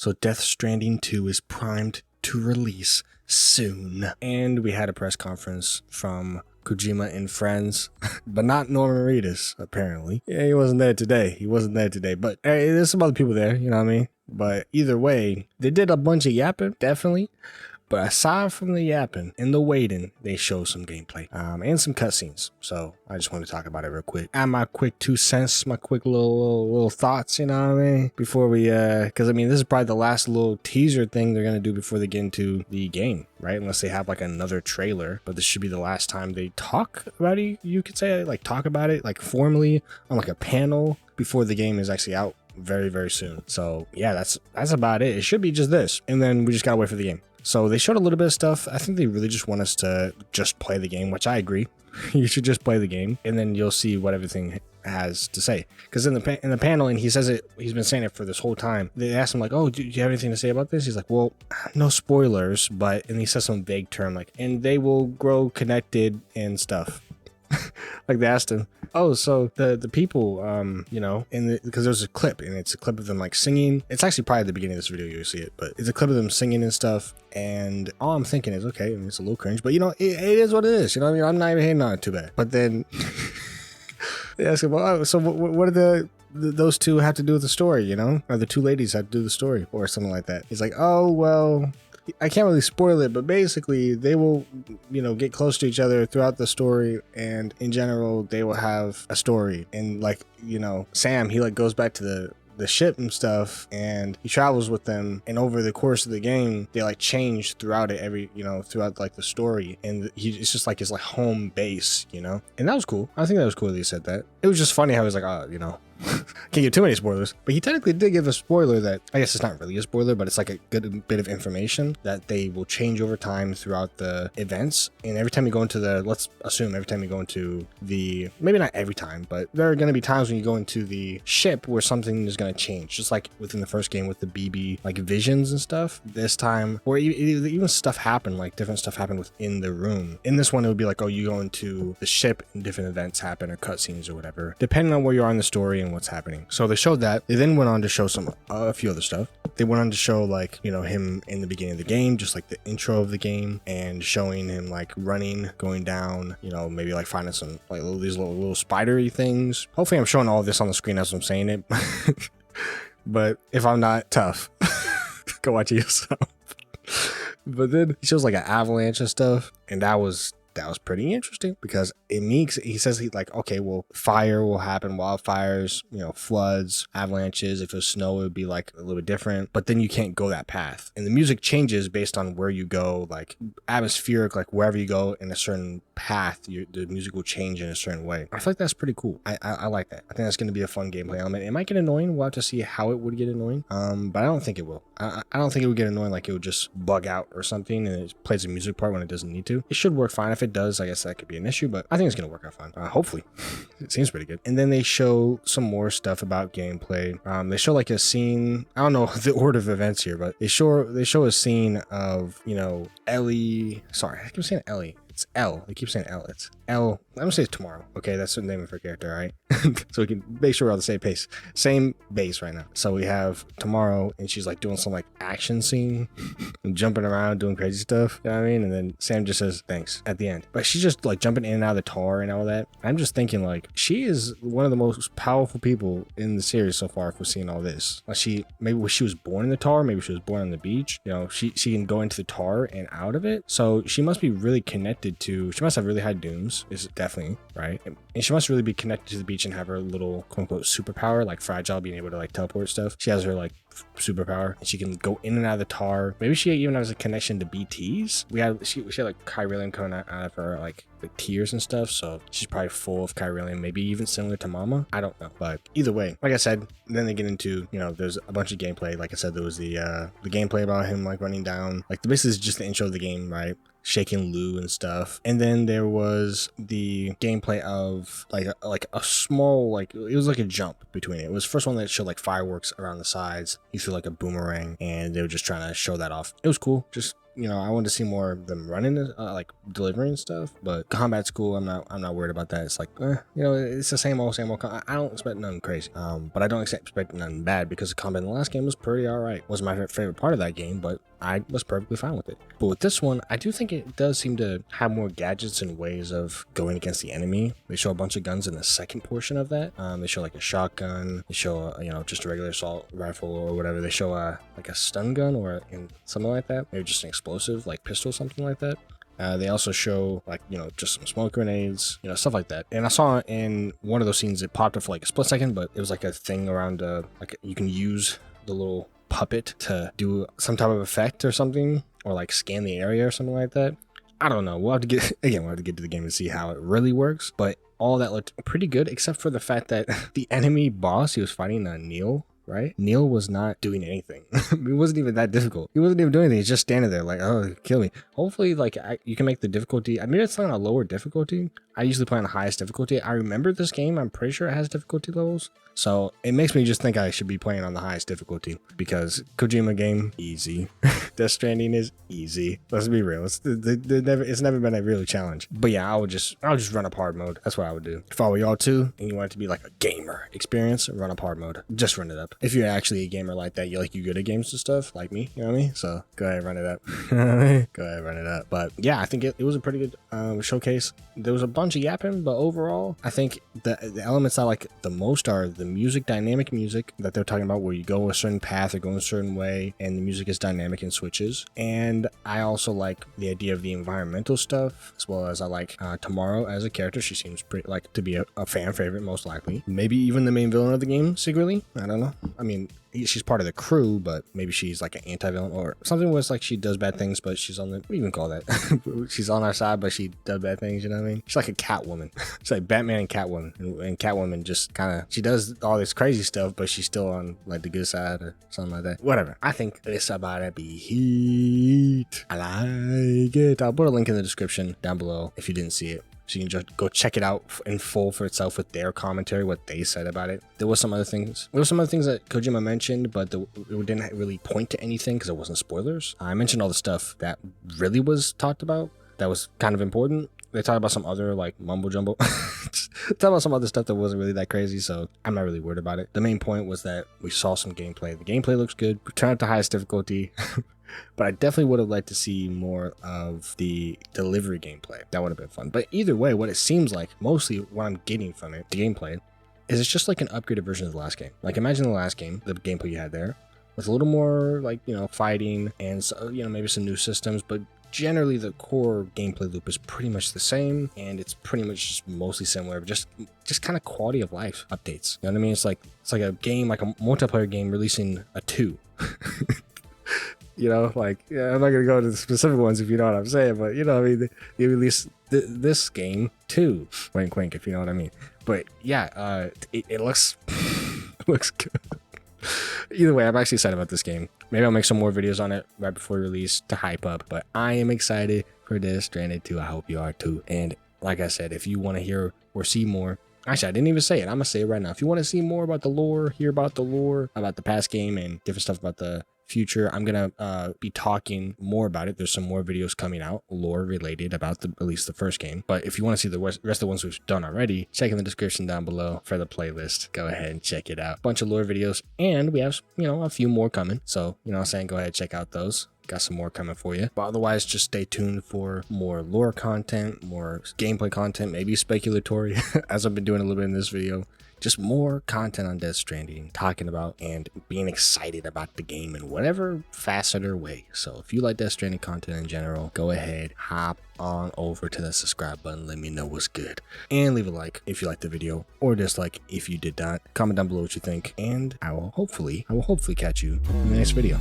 So Death Stranding 2 is primed to release soon. And we had a press conference from Kojima and friends, but not Norman Reedus, apparently. Yeah, he wasn't there today. But hey, there's some other people there, you know what I mean? But either way, they did a bunch of yapping, definitely. But aside from the yapping and the waiting, they show some gameplay and some cutscenes. So I just want to talk about it real quick. Add my quick 2 cents, my quick little thoughts, you know what I mean? Before we, because I mean, this is probably the last little teaser thing they're going to do before they get into the game, right? Unless they have like another trailer. But this should be the last time they talk about it. You could say, like, talk about it, like, formally on like a panel before the game is actually out very, very soon. So yeah, that's about it. It should be just this. And then we just got to wait for the game. So they showed a little bit of stuff. I think they really just want us to just play the game, which I agree. You should just play the game, and then you'll see what everything has to say. Because in the panel, and he says it, he's been saying it for this whole time. They asked him like, "Oh, do you have anything to say about this?" He's like, "Well, no spoilers, but," and he says some vague term like, "and they will grow connected and stuff." Like they asked him, "Oh, so the people, you know," because there's a clip, and it's a clip of them like singing. It's actually probably at the beginning of this video you'll see it, but it's a clip of them singing and stuff. And all I'm thinking is, okay, I mean, it's a little cringe, but you know, it is what it is. You know what I mean? I'm not even hating on it too bad. But then they ask him, "Well, so what do those two have to do with the story? You know, or the two ladies have to do with the story, or something like that?" He's like, "Oh, well." I can't really spoil it, but basically they will, you know, get close to each other throughout the story, and in general they will have a story. And like, you know, Sam, he like goes back to the ship and stuff, and he travels with them, and over the course of the game they like change throughout it, throughout like the story, and it's just like his like home base, you know. And that was cool. I think that was cool that he said that. It was just funny how he was like, "Oh, you know, can't give too many spoilers," but he technically did give a spoiler that, I guess it's not really a spoiler, but it's like a good bit of information that they will change over time throughout the events. And every time you go into let's assume every time you go into maybe not every time, but there are going to be times when you go into the ship where something is going to change, just like within the first game with the BB like visions and stuff. This time, or even stuff happened, like different stuff happened within the room. In this one, it would be like, oh, you go into the ship and different events happen, or cutscenes or whatever, depending on where you are in the story and what's happening. So they showed that. They then went on to show a few other stuff. They went on to show like, you know, him in the beginning of the game, just like the intro of the game, and showing him like running, going down, you know, maybe like finding some like these little spidery things. Hopefully I'm showing all of this on the screen as I'm saying it. But if I'm not, tough. Go watch it yourself. But then he shows like an avalanche and stuff, and that was pretty interesting, because he says he like, okay, well, fire will happen, wildfires, you know, floods, avalanches. If it was snow, it would be like a little bit different, but then you can't go that path, and the music changes based on where you go, like atmospheric, like wherever you go in a certain path, the music will change in a certain way. I feel like that's pretty cool. I like that. I think that's going to be a fun gameplay element. It might get annoying. We'll have to see how it would get annoying, but I don't think it will. I don't think it would get annoying, like it would just bug out or something and it plays the music part when it doesn't need to. It should work fine. If it does, I guess that could be an issue, but I think it's going to work out fine. Hopefully. It seems pretty good. And then they show some more stuff about gameplay. They show like a scene. I don't know the order of events here, but they show a scene of, you know, Ellie. Sorry, I keep saying Ellie. It's L. I keep saying L. It's L. I'm gonna say it's Tomorrow. Okay, that's the name of her character, all right? So we can make sure we're on the same base right now. So we have Tomorrow, and she's like doing some like action scene and jumping around, doing crazy stuff. You know what I mean? And then Sam just says thanks at the end. But she's just like jumping in and out of the tar and all that. I'm just thinking like, she is one of the most powerful people in the series so far. If we're seeing all this, like she was born in the tar, maybe she was born on the beach. You know, she can go into the tar and out of it. So she must be really connected to. She must have really high dooms. Is definitely right, and she must really be connected to the beach and have her little quote unquote superpower, like Fragile being able to like teleport stuff. She has her like superpower, and she can go in and out of the tar. Maybe she even has a connection to BTs. She had like chiralium coming out of her like tears and stuff, so she's probably full of chiralium, maybe even similar to Mama. I don't know, but either way, like I said, then they get into, you know, there's a bunch of gameplay. Like I said, there was the gameplay about him like running down, like this is just the intro of the game, right? Shaking Lou and stuff. And then there was the gameplay of like a small, like it was like a jump between it. It was the first one that showed like fireworks around the sides. You threw like a boomerang, and they were just trying to show that off. It was cool. Just I wanted to see more of them running, like delivering stuff. But combat's cool. I'm not worried about that. It's like, it's the same old. I don't expect nothing crazy. But I don't expect nothing bad because the combat in the last game was pretty alright. Wasn't my favorite part of that game, but I was perfectly fine with it. But with this one, I do think it does seem to have more gadgets and ways of going against the enemy. They show a bunch of guns in the second portion of that. They show like a shotgun. They show just a regular assault rifle or whatever. They show like a stun gun or something like that. Maybe just an explosive like pistol, something like that. They also show like just some smoke grenades, stuff like that. And I saw in one of those scenes it popped up for like a split second, but it was like a thing around like you can use the little puppet to do some type of effect or something, or like scan the area or something like that. I don't know. We'll have to get to the game to see how it really works, but all that looked pretty good except for the fact that the enemy boss he was fighting, Neil, right? Neil was not doing anything. It wasn't even that difficult. He wasn't even doing anything. He's just standing there like, oh, kill me. Hopefully, like, you can make the difficulty. I mean, it's on a lower difficulty. I usually play on the highest difficulty. I remember this game. I'm pretty sure it has difficulty levels. So it makes me just think I should be playing on the highest difficulty because Kojima game, easy. Death Stranding is easy. Let's be real. It's never been a really challenge. But yeah, I'll just run up hard mode. That's what I would do. If I were y'all too, and you want it to be like a gamer experience, run up hard mode. Just run it up. If you're actually a gamer like that, you're good at games and stuff, like me, you know what I mean? So go ahead, run it up. Go ahead, run it up. But yeah, I think it was a pretty good showcase. There was a bunch of yapping, but overall, I think the elements I like the most are the music, dynamic music that they're talking about, where you go a certain path or go a certain way, and the music is dynamic and switches. And I also like the idea of the environmental stuff, as well as I like Tomorrow as a character. She seems pretty like to be a fan favorite, most likely. Maybe even the main villain of the game, secretly. I don't know. I mean, she's part of the crew, but maybe she's like an anti-villain or something where it's like she does bad things, but she's on the, what do you even call that? She's on our side, but she does bad things, you know what I mean? She's like a Catwoman. She's like Batman and Catwoman. And Catwoman just kind of, she does all this crazy stuff, but she's still on like the good side or something like that. Whatever. I think it's about to be heat. I like it. I'll put a link in the description down below if you didn't see it. So you can just go check it out in full for itself with their commentary, what they said about it. There were some other things that Kojima mentioned, but it didn't really point to anything because it wasn't spoilers. I mentioned all the stuff that really was talked about that was kind of important. They talked about some other like mumbo jumbo. Talk about some other stuff that wasn't really that crazy, so I'm not really worried about it. The main point was that we saw some gameplay. The gameplay looks good. We turned out to highest difficulty. But I definitely would have liked to see more of the delivery gameplay. That would have been fun. But either way, what it seems like, mostly what I'm getting from it, the gameplay, is it's just like an upgraded version of the last game. Like imagine the last game, the gameplay you had there, with a little more like, fighting and, maybe some new systems, but generally the core gameplay loop is pretty much the same, and it's pretty much just mostly similar, but just kind of quality of life updates. You know what I mean? It's like a game, like a multiplayer game releasing a 2. I'm not gonna go into the specific ones if you know what I'm saying, but they released this game too. Wink, wink, if you know what I mean. But yeah, it looks looks good. Either way, I'm actually excited about this game. Maybe I'll make some more videos on it right before release to hype up. But I am excited for this Stranding 2. I hope you are too. And like I said, if you want to hear or see more. Actually, I didn't even say it. I'm gonna say it right now. If you want to see more about the lore, hear about the lore, about the past game, and different stuff about the future, I'm gonna be talking more about it. There's some more videos coming out, lore related, about at least the first game. But if you want to see the rest of the ones we've done already, check in the description down below for the playlist. Go ahead and check it out. Bunch of lore videos, and we have a few more coming. So go ahead, check out those. Got some more coming for you. But otherwise, just stay tuned for more lore content, more gameplay content, maybe speculatory, as I've been doing a little bit in this video. Just more content on Death Stranding, talking about and being excited about the game in whatever facet or way. So if you like Death Stranding content in general, go ahead, hop on over to the subscribe button. Let me know what's good. And leave a like if you liked the video, or dislike if you did not. Comment down below what you think, and I will hopefully catch you in the next video.